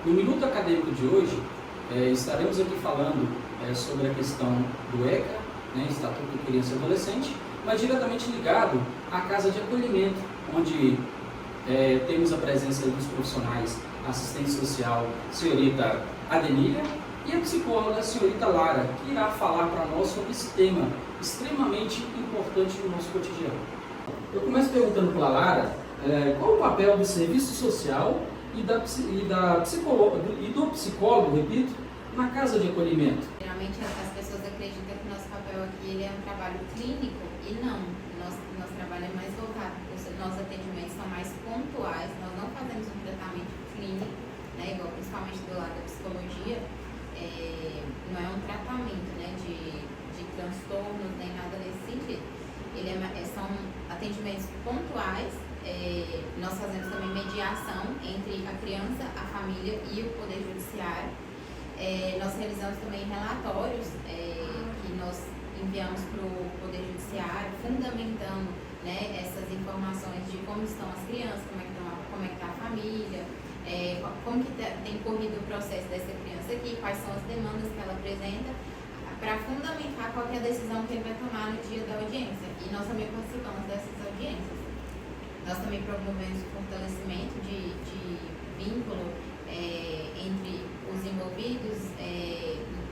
No Minuto Acadêmico de hoje, estaremos aqui falando sobre a questão do ECA, né, Estatuto de Criança e Adolescente, mas diretamente ligado à Casa de Acolhimento, onde temos a presença dos profissionais, assistente social, senhorita Adenília, e a psicóloga, senhorita Lara, que irá falar para nós sobre esse tema extremamente importante no nosso cotidiano. Eu começo perguntando para a Lara qual o papel do serviço social e do psicólogo, repito, na casa de acolhimento. Geralmente as pessoas acreditam que o nosso papel aqui ele é um trabalho clínico e não. Nosso trabalho é mais voltado, os nossos atendimentos são mais pontuais, nós não fazemos um tratamento clínico, né, igual principalmente do lado da psicologia, não é um tratamento, né, de transtornos nem nada nesse sentido. São atendimentos pontuais. Nós fazemos também mediação entre a criança, a família e o Poder Judiciário. Nós realizamos também relatórios que nós enviamos para o Poder Judiciário, fundamentando, né, essas informações de como estão as crianças, como é que está a família, como que tem corrido o processo dessa criança aqui, quais são as demandas que ela apresenta, para fundamentar qual é a decisão que ele vai tomar no dia da audiência. E nós também participamos dessas audiências. Nós também promovemos o fortalecimento de vínculo entre os envolvidos,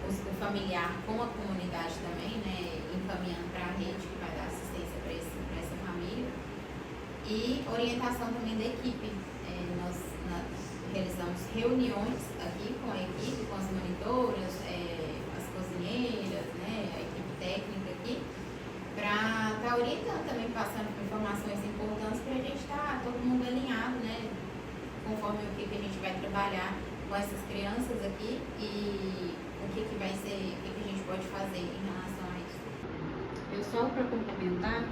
o familiar com a comunidade também, né, encaminhando para a rede que vai dar assistência para essa família. E orientação também da equipe. Nós realizamos reuniões aqui com a equipe, com as monitoras, as cozinheiras, né, a equipe técnica aqui, para estar orientando também, passando informações importantes para a gente estar todo mundo alinhado, né, conforme o que a gente vai trabalhar com essas crianças aqui e o que vai ser, o que a gente pode fazer em relação a isso. Só para complementar,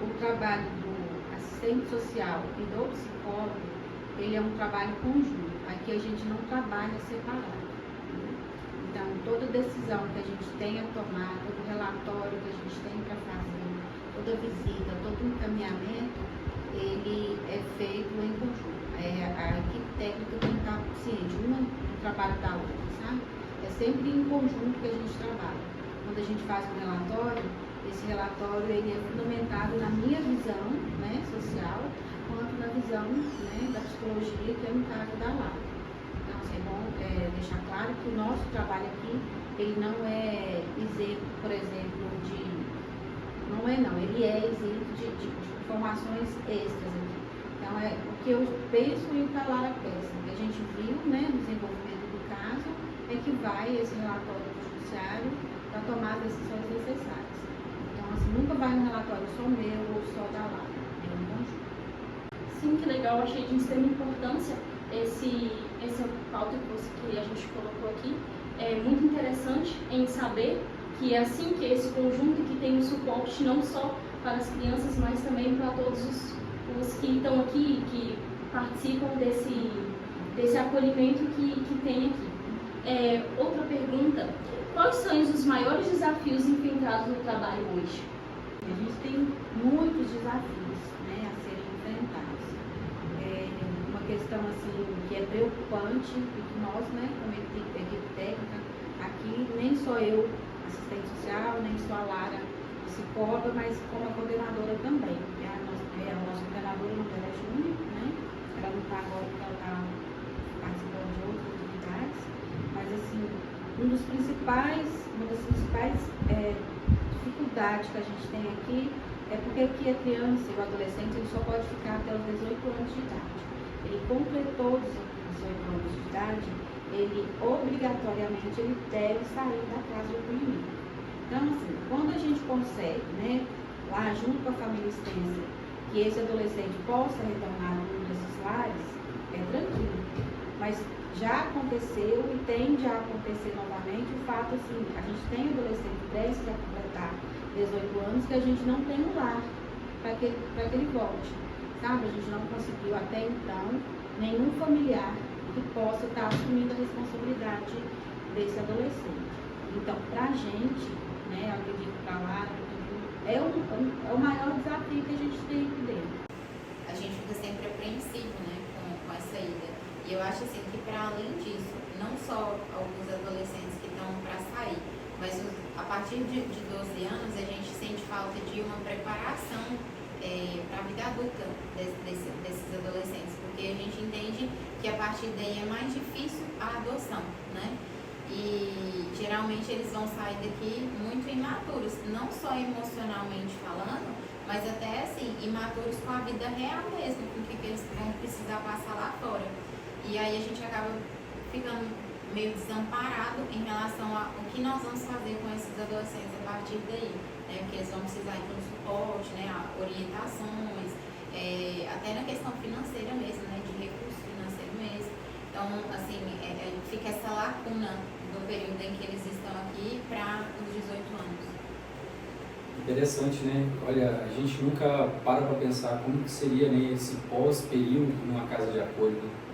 o trabalho do assistente social e do psicólogo, ele é um trabalho conjunto. Aqui a gente não trabalha separado. Então, toda decisão que a gente tem a tomar, todo relatório que a gente tem para fazer, toda visita, todo encaminhamento, ele é feito em conjunto. A equipe técnica tem que estar ciente, uma do trabalho da outra, sabe? É sempre em conjunto que a gente trabalha. Quando a gente faz um relatório, esse relatório ele é fundamentado na minha visão, né, social, quanto na visão, né, da psicologia, que é no caso da Lara. Então, é bom deixar claro que o nosso trabalho aqui, ele não é isento, por exemplo, ele é isento de informações extras aqui. Então, o que eu penso e o que a Lara pensa. O que a gente viu, né, no desenvolvimento do caso, é que vai esse relatório do judiciário para tomar as decisões necessárias. Então, assim, nunca vai um relatório só meu ou só da Lara. É um conjunto. Sim, que legal. Achei de extrema importância essa pauta que a gente colocou aqui. É muito interessante em saber que é assim que esse conjunto que tem um suporte não só para as crianças, mas também para todos os que estão aqui, que participam desse acolhimento que tem aqui. Outra pergunta, quais são os maiores desafios enfrentados no trabalho hoje? A gente tem muitos desafios, né, a serem enfrentados. Uma questão assim, que é preocupante e que nós, né, como equipe técnica, aqui nem só eu, assistente social, nem só a Lara, psicóloga, mas como a coordenadora também. A nossa coordenadora não é Júnior, né? Ela não está agora porque ela está participando de outras atividades, mas assim, uma das principais dificuldades que a gente tem aqui é porque aqui a criança e o adolescente ele só pode ficar até os 18 anos de idade. Ele completou os 18 anos de idade, ele obrigatoriamente ele deve sair da casa de acolhimento. Então, assim, quando a gente consegue, né, lá junto com a família extensa, que esse adolescente possa retornar num desses lares, é tranquilo. Mas já aconteceu e tende a acontecer novamente o fato, assim, a gente tem adolescente prestes a completar 18 anos que a gente não tem um lar para que ele volte, sabe? A gente não conseguiu até então nenhum familiar que possa estar assumindo a responsabilidade desse adolescente. Então, para a gente, né, eu acredito para lá, é o maior desafio que a gente tem aqui dentro. A gente fica sempre apreensivo, né, com a saída. E eu acho assim que para além disso, partir de 12 anos, a gente sente falta de uma preparação para a vida adulta desses adolescentes, porque a gente entende que a partir daí é mais difícil a adoção, né? E geralmente eles vão sair daqui muito imaturos, não só emocionalmente falando, mas até assim, imaturos com a vida real mesmo, com o que eles vão precisar passar lá fora. E aí a gente acaba ficando meio desamparado em relação ao que nós vamos fazer com esses adolescentes a partir daí, né? Porque eles vão precisar de um suporte, né? Orientações, até na questão financeira mesmo, né? De recurso financeiro mesmo. Então, assim, fica essa lacuna do período em que eles estão aqui para os 18 anos. Interessante, né? Olha, a gente nunca para pensar como que seria, né, esse pós-período numa casa de acolho.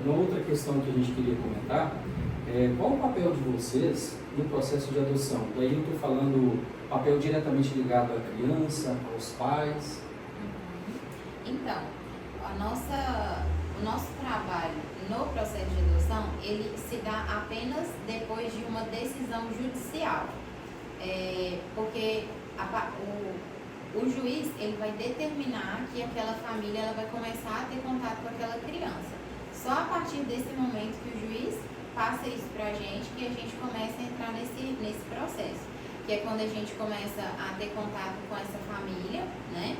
Uma outra questão que a gente queria comentar qual o papel de vocês no processo de adoção? Daí eu estou falando papel diretamente ligado à criança, aos pais. Então, o nosso trabalho no processo de adoção, ele se dá apenas depois de uma decisão judicial. Porque o juiz ele vai determinar que aquela família ela vai começar a ter contato com aquela criança. Só a partir desse momento que o juiz passa isso para a gente, que a gente começa a entrar nesse processo. Que é quando a gente começa a ter contato com essa família, né?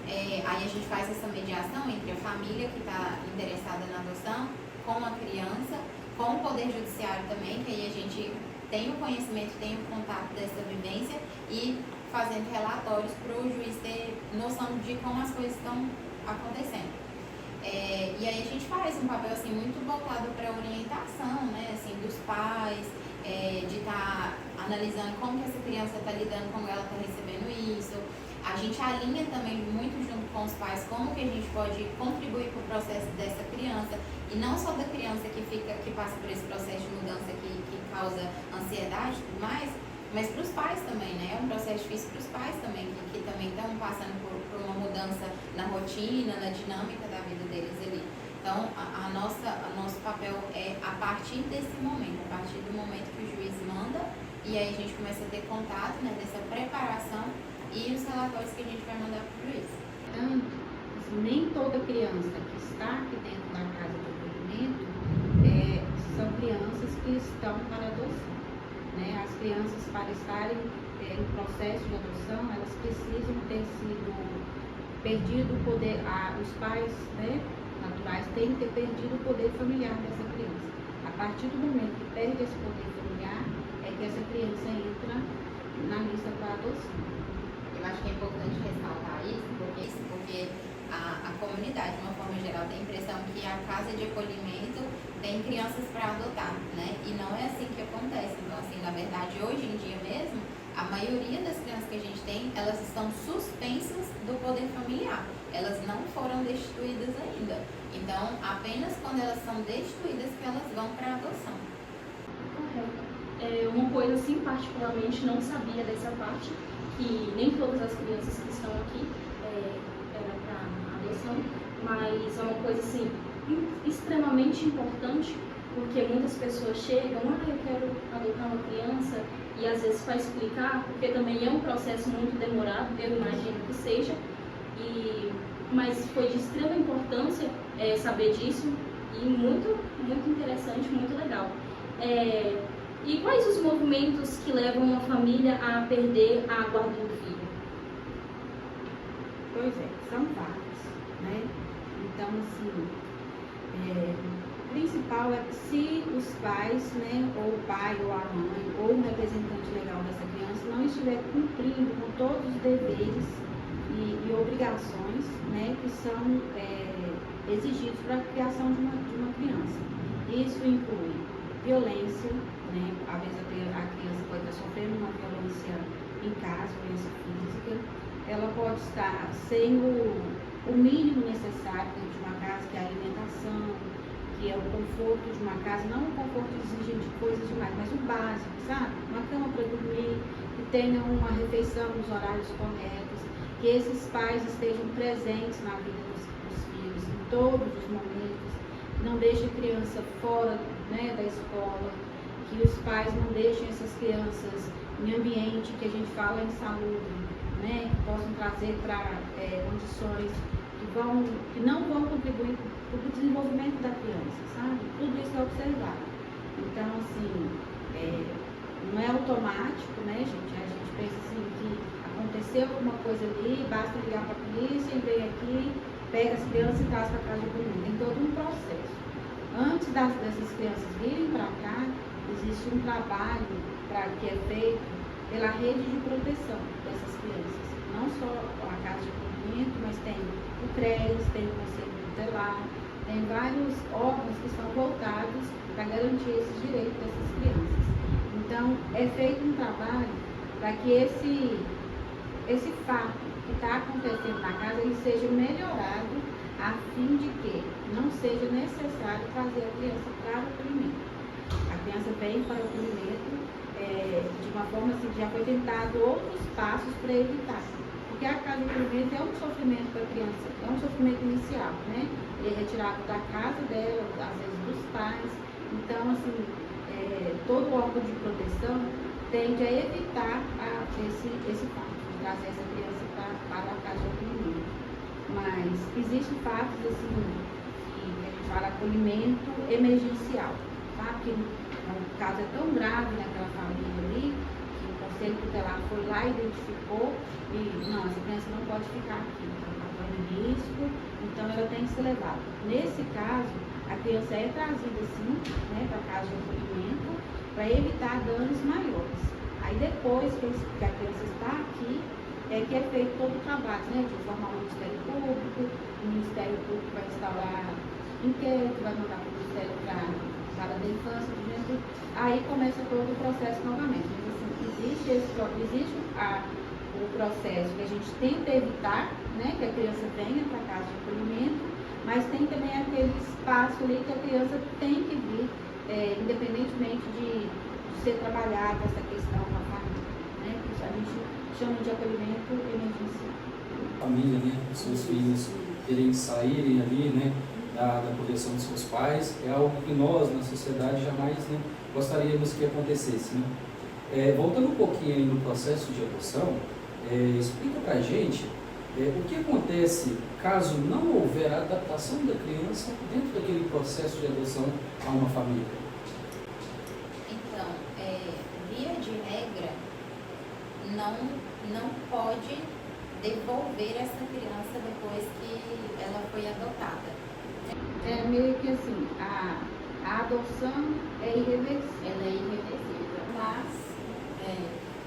Aí a gente faz essa mediação entre a família que está interessada na adoção, com a criança, com o Poder Judiciário também, que aí a gente tem o conhecimento, tem o contato dessa vivência e fazendo relatórios para o juiz ter noção de como as coisas estão acontecendo. E aí a gente faz um papel assim, muito voltado para a orientação, né, assim, dos pais, de estar analisando como que essa criança está lidando, como ela está recebendo isso. A gente alinha também muito junto com os pais como que a gente pode contribuir para o processo dessa criança, e não só da criança que passa por esse processo de mudança que causa ansiedade e tudo mais, mas para os pais também, né? É um processo difícil para os pais também, que também estão passando por uma mudança na rotina, na dinâmica da vida deles ali. Então, nosso papel é a partir desse momento, a partir do momento que o juiz manda, e aí a gente começa a ter contato, né, dessa preparação e os relatórios que a gente vai mandar para o juiz. Portanto, assim, nem toda criança que está aqui dentro da casa de acolhimento são crianças que estão para adoção. Né? As crianças, para estarem em processo de adoção, elas precisam ter sido perdido o poder, os pais, né, naturais têm que ter perdido o poder familiar dessa criança. A partir do momento que perde esse poder familiar, é que essa criança entra na lista para adoção. Eu acho que é importante ressaltar isso, porque a comunidade, de uma forma geral, tem a impressão que a casa de acolhimento tem crianças para adotar, né? E não é assim que acontece. Então, assim, na verdade, hoje em dia mesmo, a maioria das crianças que a gente tem, elas estão suspensas do poder familiar. Elas não foram destituídas ainda. Então, apenas quando elas são destituídas que elas vão para a adoção. Correto. Uma coisa, assim, particularmente, não sabia dessa parte, que nem todas as crianças que estão aqui eram para adoção, mas é uma coisa, assim, extremamente importante, porque muitas pessoas chegam, eu quero adotar uma criança, e às vezes para explicar, porque também é um processo muito demorado, eu imagino que seja, mas foi de extrema importância saber disso, e muito, muito interessante, muito legal. E quais os movimentos que levam uma família a perder a guarda do filho? Pois são vários, né? Então, assim, o principal é que se os pais, né, ou o pai ou a mãe, ou o representante legal dessa criança não estiver cumprindo com todos os deveres e obrigações, né, que são exigidos para a criação de uma criança. Isso inclui violência, né? Às vezes a criança pode estar sofrendo uma violência em casa, violência física. Ela pode estar sem o mínimo necessário dentro de uma casa, que é a alimentação, que é o conforto de uma casa, não o conforto exigente de coisas demais, mas o básico, sabe? Uma cama para dormir, que tenha uma refeição nos horários corretos, que esses pais estejam presentes na vida dos filhos em todos os momentos, não deixe a criança fora, né, da escola, que os pais não deixem essas crianças em ambiente que a gente fala em saúde, né, que possam trazer para condições que não vão contribuir para o desenvolvimento da criança, sabe? Tudo isso é observado. Então, assim, não é automático, né, gente? A gente pensa assim que aconteceu alguma coisa ali, basta ligar para a polícia e vem aqui, pega as crianças e traz para casa de acolhimento. Tem todo um processo. Antes dessas crianças virem para cá, existe um trabalho que é feito pela rede de proteção dessas crianças. Não só a casa de acolhimento, mas tem o CREAS, tem o Conselho Tutelar, tem vários órgãos que são voltados para garantir esses direitos dessas crianças. Então, é feito um trabalho para que esse fato que está acontecendo na casa ele seja melhorado a fim de que não seja necessário trazer a criança para o acolhimento. A criança vem para o acolhimento de uma forma assim, já foi tentado outros passos para evitar. Porque a casa de acolhimento é um sofrimento para a criança, é um sofrimento inicial, né? Ele é retirado da casa dela, às vezes dos pais. Então, assim, todo órgão de proteção tende a evitar esse fato, de trazer essa criança para a casa de acolhimento. Mas existem fatos, assim, que a gente fala acolhimento emergencial, tá? Que o caso é tão grave naquela família ali, que o Conselho Tutelar foi lá e identificou, e não, essa criança não pode ficar aqui, ela está em risco, então ela tem que ser levada. Nesse caso, a criança é trazida sim, né, para a casa de acolhimento, para evitar danos maiores. Aí depois que a criança está aqui, que é feito todo o trabalho, né, de informar o Ministério Público, o Ministério Público vai instaurar inquérito, vai mandar para o Ministério para a Infância, do Juventude, aí começa todo o processo novamente. Mas assim, existe o processo que a gente tenta evitar, né, que a criança venha para a casa de acolhimento, mas tem também aquele espaço ali que a criança tem que vir, independentemente de ser trabalhada essa questão com a família, né, que a gente chama de acolhimento emergencial. Família, né, os seus filhos terem que saírem ali, né, da proteção dos seus pais, é algo que nós, na sociedade, jamais, né, gostaríamos que acontecesse, né? Voltando um pouquinho aí no processo de adoção, explica pra gente o que acontece caso não houver a adaptação da criança dentro daquele processo de adoção a uma família. Então, via de regra, não pode devolver essa criança depois que ela foi adotada. É meio que assim, a adoção é irreversível. Ela é irreversível,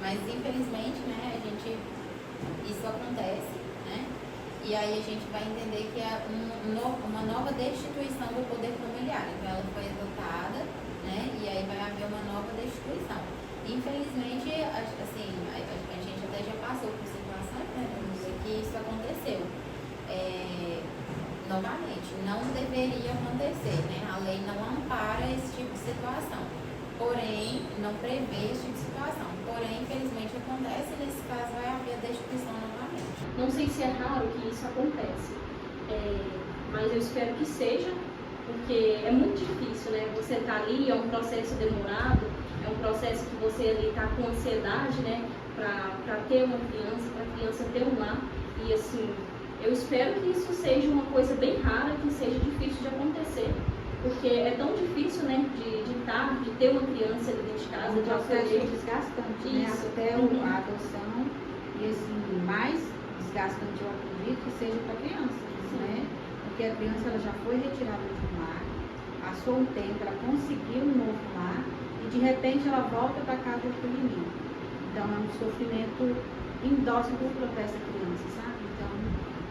mas infelizmente, né, isso acontece, né, e aí a gente vai entender que é uma nova destituição do poder familiar. Então ela foi adotada, né, e aí vai haver uma nova destituição. Infelizmente, assim, a gente até já passou por situações, né, que isso aconteceu. Novamente, não deveria acontecer, né? A lei não ampara esse tipo de situação, porém, não prevê esse tipo de situação. Porém, infelizmente acontece, e nesse caso vai haver a destituição novamente. Não sei se é raro que isso acontece, mas eu espero que seja, porque é muito difícil, né? Você tá ali, é um processo demorado, é um processo que você ali tá com ansiedade, né? Para ter uma criança, para a criança ter um lar, e assim, eu espero que isso seja uma coisa bem rara, que seja difícil de acontecer, porque é tão difícil, né, de ter uma criança dentro de casa, É um de processo acolher. desgastante, né? Isso. Até a adoção, e assim, mais desgastante eu acredito que seja para a criança, né? Porque a criança ela já foi retirada de um lar, passou um tempo, ela conseguiu um novo lar, e de repente ela volta para casa do acolhimento. Então é um sofrimento indócil para essa criança, sabe? Então,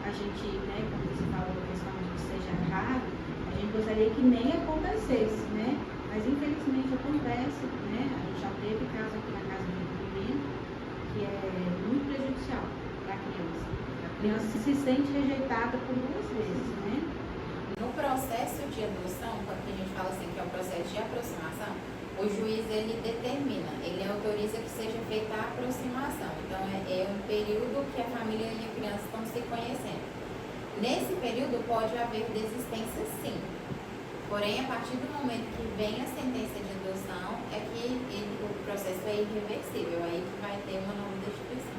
a gente, né, como você falou a questão de que seja raro, a gente gostaria que nem acontecesse, né? Mas infelizmente acontece, né? A gente já teve caso aqui na casa de acolhimento que é muito prejudicial para a criança. A criança se sente rejeitada por 2 vezes, né? No processo de adoção, quando a gente fala assim que é o processo de aproximação, o juiz ele determina, ele autoriza que seja feita a aproximação. Então é um período que a família e a criança estão se conhecendo. Nesse período pode haver desistência sim. Porém, a partir do momento que vem a sentença de adoção, é que é irreversível, aí que vai ter uma nova destituição.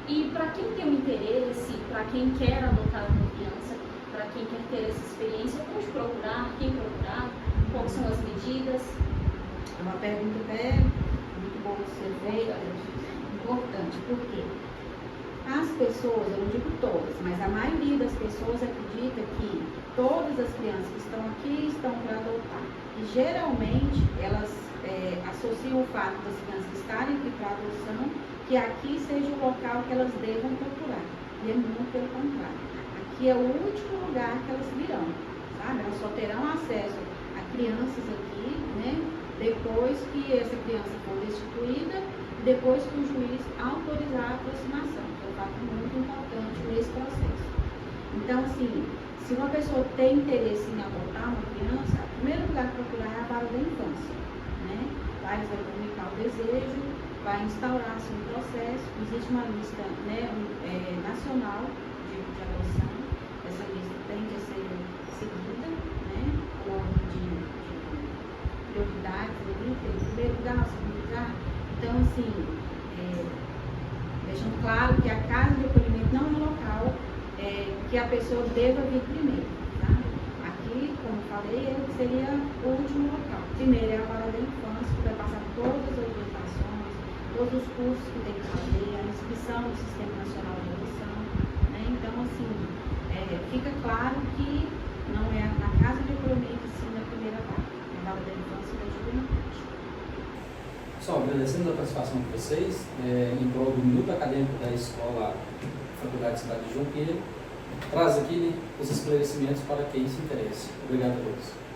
E para quem tem um interesse, para quem quer adotar uma criança, para quem quer ter essa experiência, onde procurar, quem procurar, quais são as medidas? É uma pergunta até muito boa de ser feita, importante, porque as pessoas, eu não digo todas, mas a maioria das pessoas acredita que todas as crianças que estão aqui estão para adotar. E geralmente elas associam o fato das crianças estarem aqui para adoção, que aqui seja o local que elas devam procurar. E é muito pelo contrário. Aqui é o último lugar que elas virão, sabe? Elas só terão acesso a crianças aqui, né? Depois que essa criança for destituída, depois que o juiz autorizar a aproximação, que é um fato muito importante nesse processo. Então, assim, se uma pessoa tem interesse em adotar uma criança, o primeiro lugar que procurar é a vara da infância, né? Lá eles vão comunicar o desejo, vai instaurar-se um processo, existe uma lista, né, nacional de adoção, essa lista tem que ser seguida, né, por ordem de prioridades, ali, em primeiro lugar, segundo lugar. Então, assim, deixando claro que a casa de acolhimento não é um local que a pessoa deva vir primeiro, tá? Aqui, como eu falei, seria o último local. Primeiro é a vara da infância, que vai passar todas as orientações, todos os cursos que tem que fazer, a inscrição no Sistema Nacional de Adoção, né? Então, assim, fica claro que não é a casa de acolhimento, sim, na primeira vara, a vara da infância e da juventude. Pessoal, agradecendo a participação de vocês, em prol do Minuto Acadêmico da Escola Faculdade Cidade de João Pinheiro, traz aqui, né, os esclarecimentos para quem se interessa. Obrigado a todos.